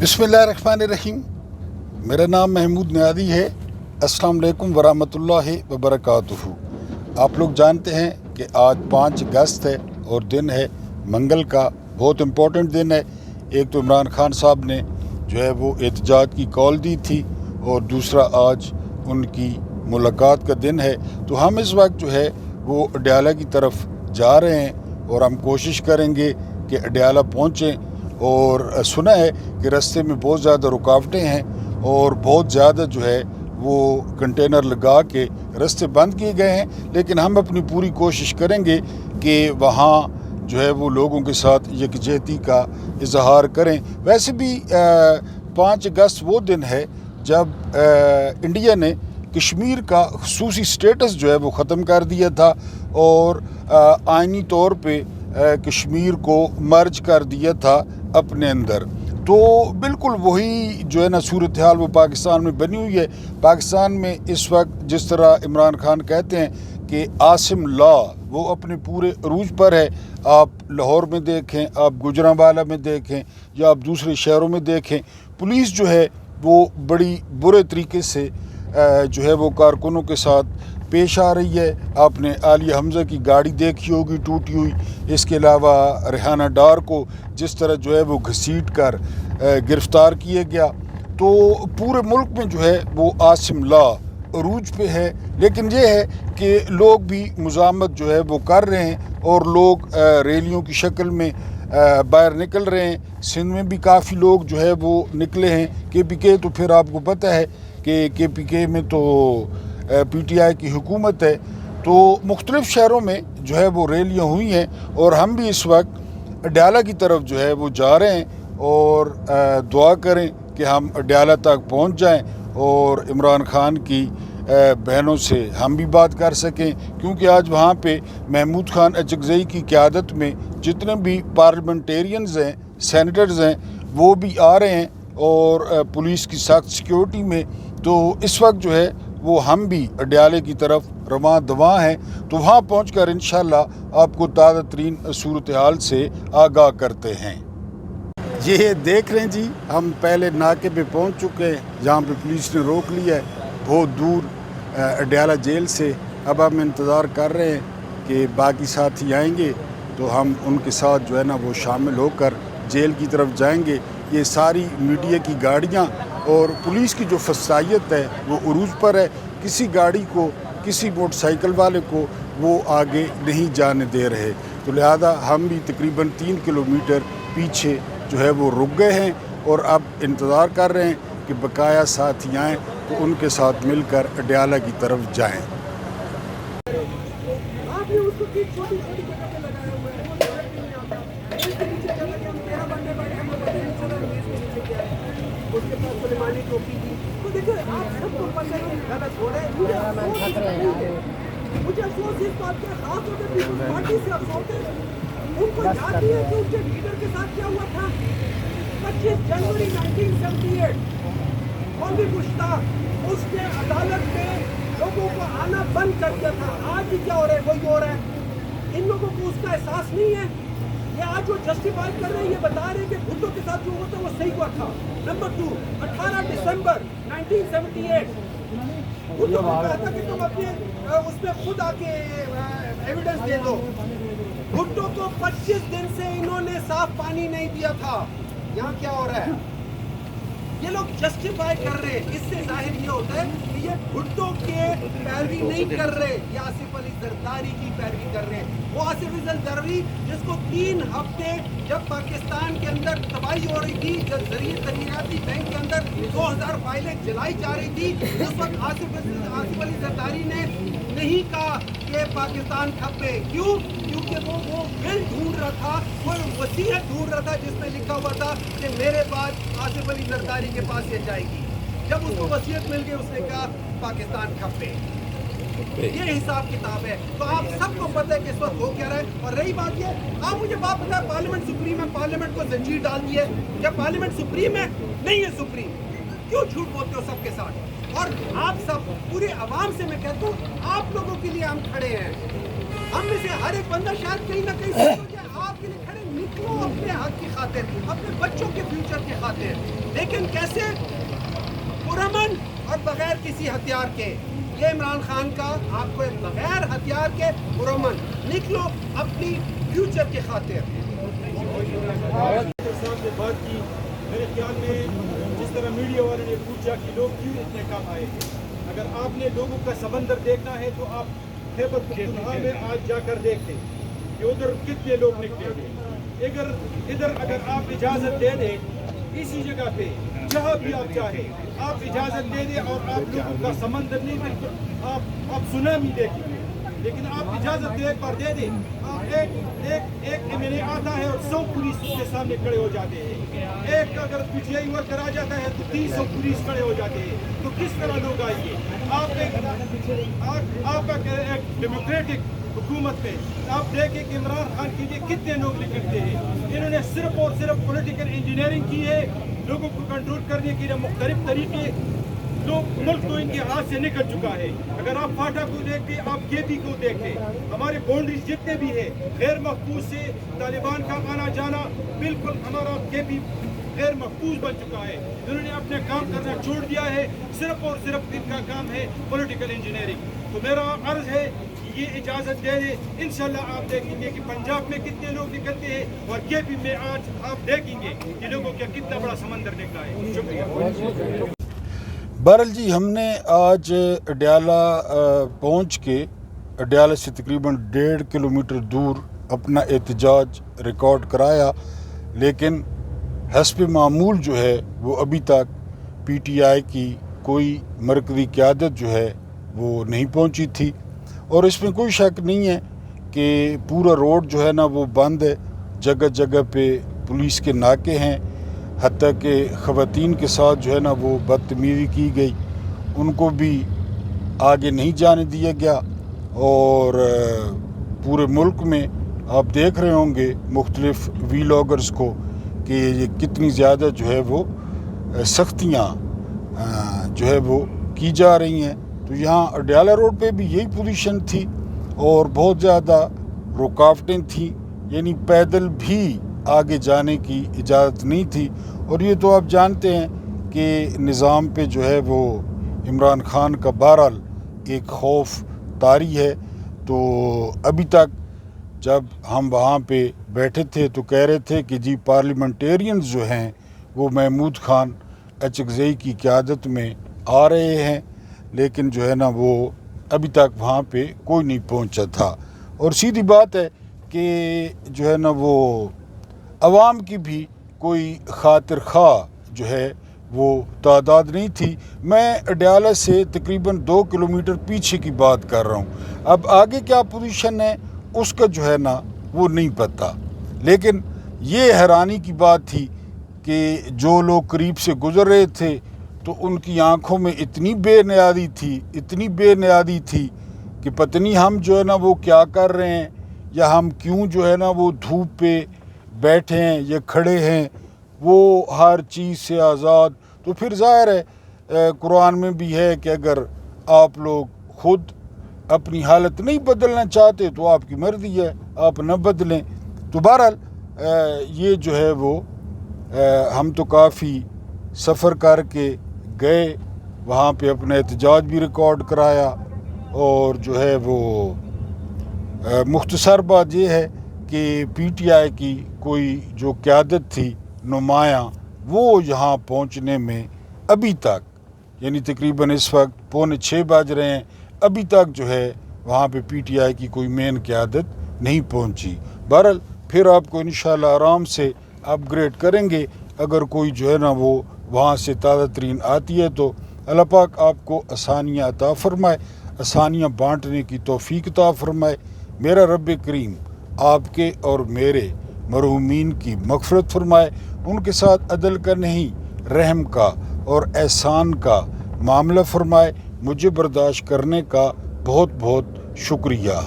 बिस्मिल्लाहिर्रहमानिर्रहीम। मेरा नाम महमूद नियादी है। अस्सलाम वालेकुम वरहमतुल्लाहि वबरकातुहू। आप लोग जानते हैं कि आज 5 अगस्त है और दिन है मंगल का, बहुत इम्पोर्टेंट दिन है। एक तो इमरान खान साहब ने जो है वो एहतजाज की कॉल दी थी और दूसरा आज उनकी मुलाकात का दिन है। तो हम इस वक्त जो है वो अडयाला की तरफ जा रहे हैं और हम कोशिश करेंगे कि अडयाला पहुँचें। और सुना है कि रास्ते में बहुत ज़्यादा रुकावटें हैं और बहुत ज़्यादा जो है वो कंटेनर लगा के रास्ते बंद किए गए हैं, लेकिन हम अपनी पूरी कोशिश करेंगे कि वहाँ जो है वो लोगों के साथ यकजहती का इजहार करें। वैसे भी 5 अगस्त वो दिन है जब इंडिया ने कश्मीर का खुसूसी स्टेटस जो है वो ख़त्म कर दिया था और आइनी तौर पे कश्मीर को मर्ज कर दिया था अपने अंदर। तो बिल्कुल वही जो है ना सूरत हाल वो पाकिस्तान में बनी हुई है। पाकिस्तान में इस वक्त जिस तरह इमरान खान कहते हैं कि आसिम लॉ वो अपने पूरे अरूज पर है। आप लाहौर में देखें, आप गुजरांवाला में देखें या आप दूसरे शहरों में देखें, पुलिस जो है वो बड़ी बुरे तरीके से जो है वो कारकुनों के साथ पेश आ रही है। आपने आलिया हमज़ा की गाड़ी देखी होगी टूटी हुई। इसके अलावा रेहाना डार को जिस तरह जो है वो घसीट कर गिरफ़्तार किया गया। तो पूरे मुल्क में जो है वो आसिम लॉ अरूज पे है। लेकिन ये है कि लोग भी मुज़ामत जो है वो कर रहे हैं और लोग रैलियों की शक्ल में बाहर निकल रहे हैं। सिंध में भी काफ़ी लोग जो है वो निकले हैं। KPK तो फिर आपको पता है कि KPK में तो PTI की हुकूमत है। तो मुख्तलिफ़ शहरों में जो है वो रैलियाँ हुई हैं और हम भी इस वक्त अडयाला की तरफ जो है वो जा रहे हैं और दुआ करें कि हम अडयाला तक पहुंच जाएं और इमरान खान की बहनों से हम भी बात कर सकें, क्योंकि आज वहाँ पे महमूद खान अचकज़ई की क़यादत में जितने भी पार्लियामेंटेरियंस हैं, सेनेटर्स हैं, वो भी आ रहे हैं और पुलिस की सख्त सिक्योरिटी में। तो इस वक्त जो है वो हम भी अडयाले की तरफ रवां दवां हैं। तो वहाँ पहुँचकर इंशाअल्लाह आपको ताज़ा तरीन सूरत हाल से आगाह करते हैं। ये देख रहे हैं जी, हम पहले नाके पे पहुँच चुके हैं जहाँ पे पुलिस ने रोक लिया है बहुत दूर अडयाला जेल से। अब हम इंतज़ार कर रहे हैं कि बाकी साथी आएंगे तो हम उनके साथ जो है ना वो शामिल होकर जेल की तरफ जाएंगे। ये सारी मीडिया की गाड़ियाँ और पुलिस की जो फसायत है वो उरूज पर है। किसी गाड़ी को, किसी मोटरसाइकिल वाले को वो आगे नहीं जाने दे रहे। तो लिहाजा हम भी तकरीबन 3 किलोमीटर पीछे जो है वो रुक गए हैं और अब इंतज़ार कर रहे हैं कि बकाया साथी आएँ तो उनके साथ मिलकर अडयाला की तरफ जाएँ। उसके पास सुलेमानी टोपी थी। तो देखो आप सबको पता है गलत हो रहे हैं। मुझे अफसोस इस बात का, खास तौर पर पीपल्स पार्टी से अफसोस है। उनको जानती है कि उसके लीडर के साथ क्या हुआ था 25 जनवरी 1978 कौमी मुश्ताक उसने अदालत में लोगों को आना बंद कर दिया था। आज भी क्या हो रहा है वही हो रहा है। इन लोगों को उसका एहसास नहीं है। ये आज वो जस्टिफाई कर रहे हैं, ये बता रहे हैं कि भुट्टो के साथ जो हुआ था वो सही हुआ था। नंबर 2, 18 दिसंबर 1978 भुट्टो को कहा था कि तुम अपने उसमें खुद आके एविडेंस दे दो। भुट्टो को 25 दिन से इन्होंने साफ पानी नहीं दिया था। यहाँ क्या हो रहा है, ये लोग जस्टिफाई कर रहे हैं। इससे जाहिर ये होता है कि ये भुट्टो के पैरवी नहीं कर रहे, ये आसिफ अली जरदारी की पैरवी कर रहे हैं। वो आसिफ अली जरदारी जिसको 3 हफ्ते जब पाकिस्तान के अंदर तबाही हो रही थी, जब ज़रिए तमीराती बैंक के अंदर 2000 फाइलें जलाई जा रही थी, उस वक्त आसिफ अली जरदारी ने नहीं कहा कि पाकिस्तान खपे। क्यों? क्योंकि वो बिल ढूंढ रहा था, वो वसीयत ढूंढ रहा था जिसमें लिखा हुआ था कि मेरे बाद आसिफ अली जरदारी के पास ये जाएगी। जब उसको वसीयत मिल गई उसने कहा पाकिस्तान खपे। ये हिसाब किताब है। तो आप सबको पता है कि इस वक्त हो क्या रहा है। और रही बात ये, आप मुझे बात पता है पार्लियामेंट सुप्रीम है, पार्लियामेंट को जंजीर डाल दी है। जब पार्लियामेंट सुप्रीम है, नहीं है सुप्रीम, क्यों झूठ बोलते हो सबके साथ? और आप सब पूरे आवाम से मैं कहता हूँ आप लोगों के लिए हम खड़े हैं। हम में से हर एक बंदा शायद कहीं ना कहीं आपके लिए खड़े, निकलो अपने हक की खातिर, अपने बच्चों के फ्यूचर की खातिर। لیکن کیسے؟ پرامن اور بغیر کسی ہتھیار کے. یہ عمران خان کا آپ کو بغیر ہتھیار کے پرامن نکلو اپنی فیوچر کی خاطر. صاحب نے بات کی، میرے خیال میں جس طرح میڈیا والے نے پوچھا کہ لوگ کیوں اتنے کم آئے ہیں، اگر آپ نے لوگوں کا سمندر دیکھنا ہے تو آپ خیبر پختونخوا میں آج جا کر دیکھیں کہ ادھر کتنے لوگ نکلے ہیں. ادھر اگر آپ اجازت دے دیں اسی جگہ پہ جہاں بھی آپ چاہیں آپ اجازت دے دیں اور آپ لوگوں کا سمندر نہیں بالکل آپ سونامی دیکھیں گے، لیکن آپ اجازت ایک بار دے دیں. آپ ایک ایم آتا ہے اور 100 پولیس اس کے سامنے کھڑے ہو جاتے ہیں. ایک اگر پی ٹی آئی ورکر آ جاتا ہے تو 300 پولیس کھڑے ہو جاتے ہیں. تو کس طرح لوگ آئیں گے؟ آپ ایک ڈیموکریٹک حکومت میں آپ دیکھیں کہ عمران خان کے لیے کتنے لوگ نکلتے ہیں. انہوں نے صرف اور صرف پولیٹیکل انجینئرنگ کی ہے لوگوں کو کنٹرول کرنے کے لیے مختلف طریقے. ملک تو ان کے ہاتھ سے نکل چکا ہے. اگر آپ فاٹا کو دیکھتے، آپ کے پی کو دیکھتے، ہمارے باؤنڈریز جتنے بھی ہیں غیر محفوظ سے طالبان کا آنا جانا، بالکل ہمارا کے پی غیر محفوظ بن چکا ہے. انہوں نے اپنے کام کرنا چھوڑ دیا ہے. صرف اور صرف ان کا کام ہے پولیٹیکل انجینئرنگ. تو میرا عرض ہے کہ یہ اجازت دے دیں، انشاءاللہ آپ دیکھیں گے کہ پنجاب میں کتنے لوگ نکلتے ہیں اور کے پی میں آج آپ دیکھیں گے کہ لوگوں کا کتنا بڑا سمندر نکلا ہے. شکریہ. بہرحال جی، ہم نے آج اڈیالہ پہنچ کے اڈیالہ سے تقریباً 1.5 کلومیٹر دور اپنا احتجاج ریکارڈ کرایا، لیکن حسب معمول جو ہے وہ ابھی تک پی ٹی آئی کی کوئی مرکزی قیادت جو ہے وہ نہیں پہنچی تھی. اور اس میں کوئی شک نہیں ہے کہ پورا روڈ جو ہے نا وہ بند ہے. جگہ جگہ پہ پولیس کے ناکے ہیں، حتیٰ کہ خواتین کے ساتھ جو ہے نا وہ بدتمیزی کی گئی، ان کو بھی آگے نہیں جانے دیا گیا. اور پورے ملک میں آپ دیکھ رہے ہوں گے مختلف ویلاگرز کو کہ یہ کتنی زیادہ جو ہے وہ سختیاں جو ہے وہ کی جا رہی ہیں. تو یہاں اڈیالہ روڈ پہ بھی یہی پوزیشن تھی اور بہت زیادہ رکاوٹیں تھیں، یعنی پیدل بھی آگے جانے کی اجازت نہیں تھی. اور یہ تو آپ جانتے ہیں کہ نظام پہ جو ہے وہ عمران خان کا بہرحال ایک خوف طاری ہے. تو ابھی تک جب ہم وہاں پہ بیٹھے تھے تو کہہ رہے تھے کہ جی پارلیمنٹیرینز جو ہیں وہ محمود خان اچکزئی کی قیادت میں آ رہے ہیں، لیکن جو ہے نا وہ ابھی تک وہاں پہ کوئی نہیں پہنچا تھا. اور سیدھی بات ہے کہ جو ہے نا وہ عوام کی بھی کوئی خاطر خواہ جو ہے وہ تعداد نہیں تھی. میں اڈیالہ سے تقریباً 2 کلومیٹر پیچھے کی بات کر رہا ہوں. اب آگے کیا پوزیشن ہے اس کا جو ہے نا وہ نہیں پتہ، لیکن یہ حیرانی کی بات تھی کہ جو لوگ قریب سے گزر رہے تھے تو ان کی آنکھوں میں اتنی بے نیازی تھی کہ پتہ نہیں ہم جو ہے نا وہ کیا کر رہے ہیں، یا ہم کیوں جو ہے نا وہ دھوپ پہ بیٹھے ہیں یا کھڑے ہیں، وہ ہر چیز سے آزاد. تو پھر ظاہر ہے قرآن میں بھی ہے کہ اگر آپ لوگ خود اپنی حالت نہیں بدلنا چاہتے تو آپ کی مرضی ہے، آپ نہ بدلیں. تو بہرحال یہ جو ہے وہ ہم تو کافی سفر کر کے گئے، وہاں پہ اپنا احتجاج بھی ریکارڈ کرایا. اور جو ہے وہ مختصر بات یہ ہے کہ پی ٹی آئی کی کوئی جو قیادت تھی نمایاں، وہ یہاں پہنچنے میں ابھی تک، یعنی تقریباً اس وقت 5:45 بج رہے ہیں، ابھی تک جو ہے وہاں پہ پی ٹی آئی کی کوئی مین قیادت نہیں پہنچی. بہرحال پھر آپ کو انشاءاللہ آرام سے اپ گریڈ کریں گے. اگر کوئی جو ہے نا وہ وہاں سے تازہ ترین آتی ہے تو اللہ پاک آپ کو آسانیاں عطا فرمائے، آسانیاں بانٹنے کی توفیق عطا فرمائے. میرا رب کریم آپ کے اور میرے مرحومین کی مغفرت فرمائے، ان کے ساتھ عدل کا نہیں رحم کا اور احسان کا معاملہ فرمائے. مجھے برداشت کرنے کا بہت بہت شکریہ.